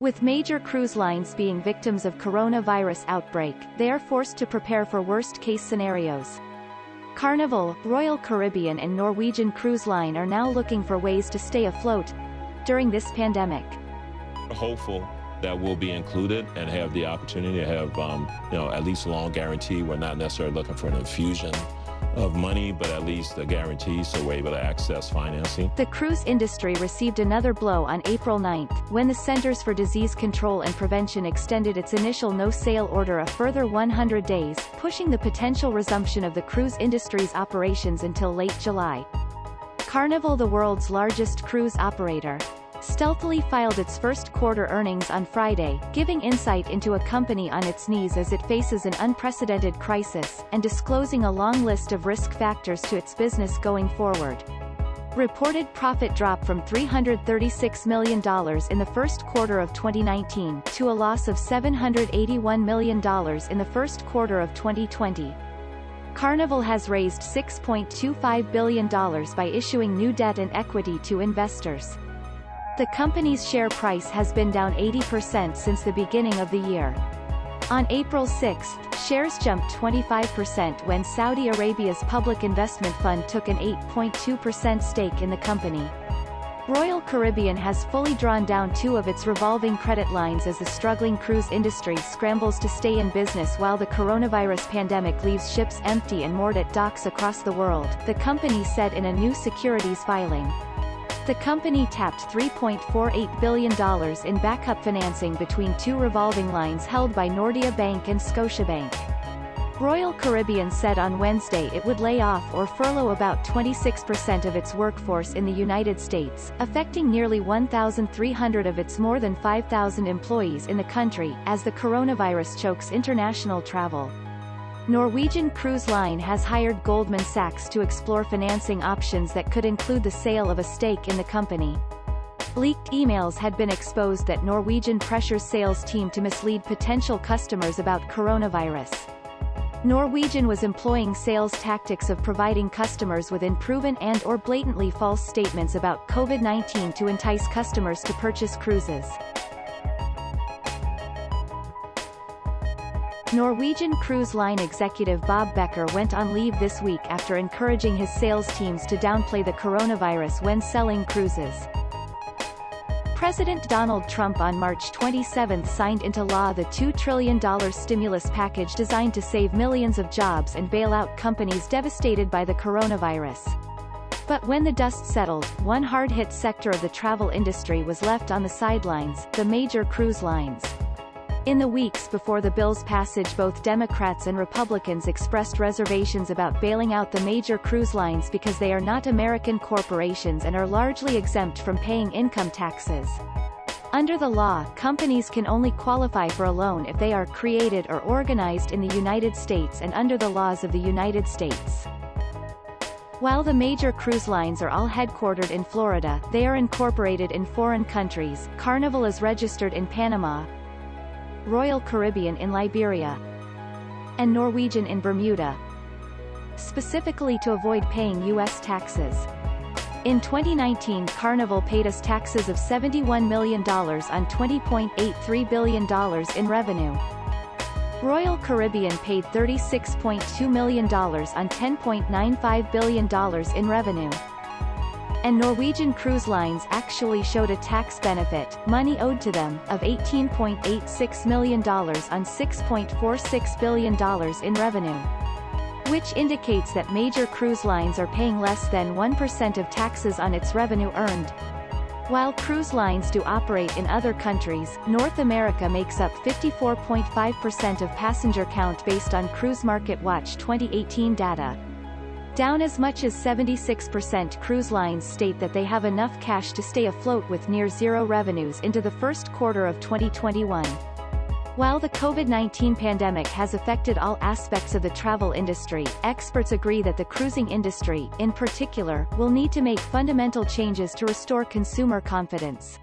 With major cruise lines being victims of coronavirus outbreak, they are forced to prepare for worst-case scenarios. Carnival, Royal Caribbean and Norwegian Cruise Line are now looking for ways to stay afloat during this pandemic. Hopeful that we'll be included and have the opportunity to have, at least a loan guarantee. We're not necessarily looking for an infusion of money, but at least a guarantee so we're able to access financing. The cruise industry received another blow on April 9, when the Centers for Disease Control and Prevention extended its initial no-sail order a further 100 days, pushing the potential resumption of the cruise industry's operations until late July. Carnival, the world's largest cruise operator, stealthily filed its first quarter earnings on Friday, giving insight into a company on its knees as it faces an unprecedented crisis, and disclosing a long list of risk factors to its business going forward. Reported profit dropped from $336 million in the first quarter of 2019 to a loss of $781 million in the first quarter of 2020. Carnival has raised $6.25 billion by issuing new debt and equity to investors. The company's share price has been down 80% since the beginning of the year. On April 6, shares jumped 25% when Saudi Arabia's public investment fund took an 8.2% stake in the company. Royal Caribbean has fully drawn down two of its revolving credit lines as the struggling cruise industry scrambles to stay in business while the coronavirus pandemic leaves ships empty and moored at docks across the world, the company said in a new securities filing. The company tapped $3.48 billion in backup financing between two revolving lines held by Nordea Bank and Scotiabank. Royal Caribbean said on Wednesday it would lay off or furlough about 26% of its workforce in the United States, affecting nearly 1,300 of its more than 5,000 employees in the country, as the coronavirus chokes international travel. Norwegian Cruise Line has hired Goldman Sachs to explore financing options that could include the sale of a stake in the company. Leaked emails had been exposed that Norwegian pressures sales team to mislead potential customers about coronavirus. Norwegian was employing sales tactics of providing customers with unproven and/or blatantly false statements about COVID-19 to entice customers to purchase cruises. Norwegian Cruise Line executive Bob Becker went on leave this week after encouraging his sales teams to downplay the coronavirus when selling cruises. President Donald Trump on March 27 signed into law the $2 trillion stimulus package designed to save millions of jobs and bail out companies devastated by the coronavirus. But when the dust settled, one hard-hit sector of the travel industry was left on the sidelines: the major cruise lines. In the weeks before the bill's passage, both Democrats and Republicans expressed reservations about bailing out the major cruise lines because they are not American corporations and are largely exempt from paying income taxes. Under the law, companies can only qualify for a loan if they are created or organized in the United States and under the laws of the United States. While the major cruise lines are all headquartered in Florida, they are incorporated in foreign countries. Carnival is registered in Panama, Royal Caribbean in Liberia, and Norwegian in Bermuda, specifically to avoid paying U.S. taxes. In 2019, Carnival paid us taxes of $71 million on $20.83 billion in revenue. Royal Caribbean paid $36.2 million on $10.95 billion in revenue. And Norwegian Cruise Lines actually showed a tax benefit, money owed to them, of $18.86 million on $6.46 billion in revenue. Which indicates that major cruise lines are paying less than 1% of taxes on its revenue earned. While cruise lines do operate in other countries, North America makes up 54.5% of passenger count based on Cruise Market Watch 2018 data. Down as much as 76%. Cruise lines state that they have enough cash to stay afloat with near zero revenues into the first quarter of 2021. While the COVID-19 pandemic has affected all aspects of the travel industry, experts agree that the cruising industry, in particular, will need to make fundamental changes to restore consumer confidence.